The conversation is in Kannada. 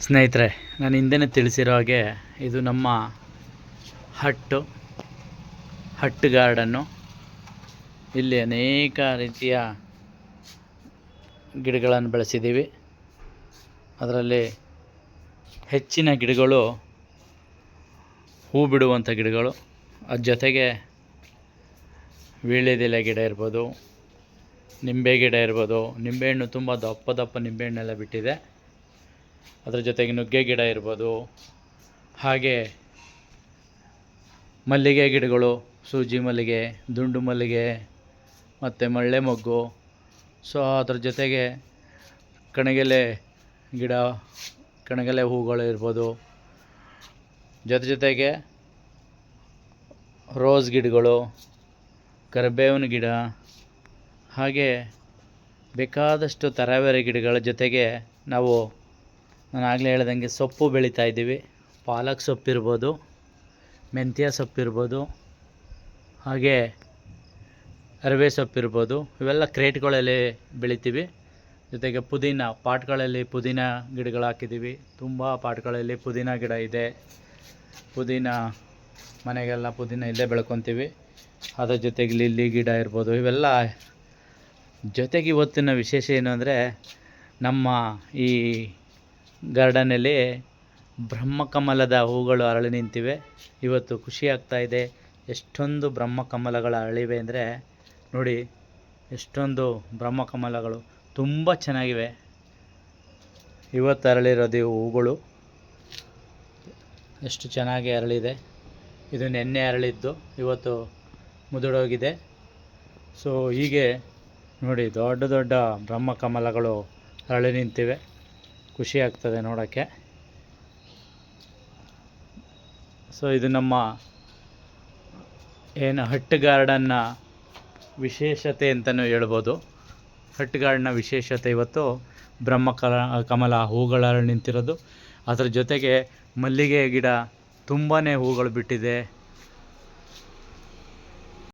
ಸ್ನೇಹಿತರೆ, ನಾನು ಹಿಂದೆನೇ ತಿಳಿಸಿರೋ ಹಾಗೆ ಇದು ನಮ್ಮ ಹಟ್ ಗಾರ್ಡನ್ನು. ಇಲ್ಲಿ ಅನೇಕ ರೀತಿಯ ಗಿಡಗಳನ್ನು ಬೆಳೆಸಿದ್ದೀವಿ. ಅದರಲ್ಲಿ ಹೆಚ್ಚಿನ ಗಿಡಗಳು ಹೂ ಬಿಡುವಂಥ ಗಿಡಗಳು. ಅದ್ರ ಜೊತೆಗೆ ವೀಳ್ಯದೆಲೆ ಗಿಡ ಇರ್ಬೋದು, ನಿಂಬೆ ಗಿಡ ಇರ್ಬೋದು. ನಿಂಬೆಹಣ್ಣು ತುಂಬ ದಪ್ಪ ನಿಂಬೆಹಣ್ಣೆಲ್ಲ ಬಿಟ್ಟಿದೆ. ಅದರ ಜೊತೆಗೆ ನುಗ್ಗೆ ಗಿಡ ಇರ್ಬೋದು, ಹಾಗೆ ಮಲ್ಲಿಗೆ ಗಿಡಗಳು, ಸೂಜಿ ಮಲ್ಲಿಗೆ, ದುಂಡು ಮಲ್ಲಿಗೆ ಮತ್ತು ಮಳ್ಳೆ ಮೊಗ್ಗು. ಸೊ ಅದ್ರ ಜೊತೆಗೆ ಕಣಗಿಲೆ ಗಿಡ, ಕಣಗಿಲೆ ಹೂಗಳು ಇರ್ಬೋದು. ಜೊತೆಗೆ ರೋಸ್ ಗಿಡಗಳು, ಕರಿಬೇವಿನ ಗಿಡ, ಹಾಗೆ ಬೇಕಾದಷ್ಟು ತರಕಾರಿ ಗಿಡಗಳ ಜೊತೆಗೆ ನಾನು ಆಗಲೇ ಹೇಳ್ದಂಗೆ ಸೊಪ್ಪು ಬೆಳೀತಾ ಇದ್ದೀವಿ. ಪಾಲಕ್ ಸೊಪ್ಪಿರ್ಬೋದು, ಮೆಂತ್ಯ ಸೊಪ್ಪಿರ್ಬೋದು, ಹಾಗೆ ಅರಿವೆ ಸೊಪ್ಪಿರ್ಬೋದು. ಇವೆಲ್ಲ ಕ್ರೇಟ್ಗಳಲ್ಲಿ ಬೆಳಿತೀವಿ. ಜೊತೆಗೆ ಪುದೀನ ಪಾಟ್ಗಳಲ್ಲಿ ಪುದೀನ ಗಿಡಗಳು ಹಾಕಿದ್ದೀವಿ. ತುಂಬ ಪಾಟ್ಗಳಲ್ಲಿ ಪುದೀನ ಗಿಡ ಇದೆ. ಪುದೀನ ಮನೆಗೆಲ್ಲ ಪುದೀನ ಇಲ್ಲೇ ಬೆಳ್ಕೊತೀವಿ. ಅದರ ಜೊತೆಗೆ ಲಿಲ್ಲಿ ಗಿಡ ಇರ್ಬೋದು. ಇವೆಲ್ಲ ಜೊತೆಗೆ ಇವತ್ತಿನ ವಿಶೇಷ ಏನು ಅಂದರೆ, ನಮ್ಮ ಈ ಗಾರ್ಡನಲ್ಲಿ ಬ್ರಹ್ಮಕಮಲದ ಹೂಗಳು ಅರಳಿ ನಿಂತಿವೆ. ಇವತ್ತು ಖುಷಿ ಆಗ್ತಾಯಿದೆ. ಎಷ್ಟೊಂದು ಬ್ರಹ್ಮಕಮಲಗಳು ಅರಳಿವೆ ಅಂದರೆ ನೋಡಿ, ಎಷ್ಟೊಂದು ಬ್ರಹ್ಮಕಮಲಗಳು ತುಂಬ ಚೆನ್ನಾಗಿವೆ. ಇವತ್ತು ಅರಳಿರೋದು ಹೂಗಳು ಎಷ್ಟು ಚೆನ್ನಾಗಿ ಅರಳಿದೆ. ಇದು ನೆನ್ನೆ ಅರಳಿದ್ದು, ಇವತ್ತು ಮುದುಡೋಗಿದೆ. ಸೊ ಹೀಗೆ ನೋಡಿ, ದೊಡ್ಡ ಬ್ರಹ್ಮಕಮಲಗಳು ಅರಳಿ ನಿಂತಿವೆ. ಖುಷಿ ಆಗ್ತದೆ ನೋಡೋಕ್ಕೆ. ಸೊ ಇದು ನಮ್ಮ ಹಟ್ ಗಾರ್ಡನ್ನ ವಿಶೇಷತೆ ಅಂತಲೂ ಹೇಳ್ಬೋದು. ಹಟ್ ಗಾರ್ಡನ್ನ ವಿಶೇಷತೆ ಇವತ್ತು ಕಮಲ ಹೂಗಳು ಅರಳಿ ನಿಂತಿರೋದು. ಅದರ ಜೊತೆಗೆ ಮಲ್ಲಿಗೆ ಗಿಡ ತುಂಬಾ ಹೂಗಳು ಬಿಟ್ಟಿದೆ.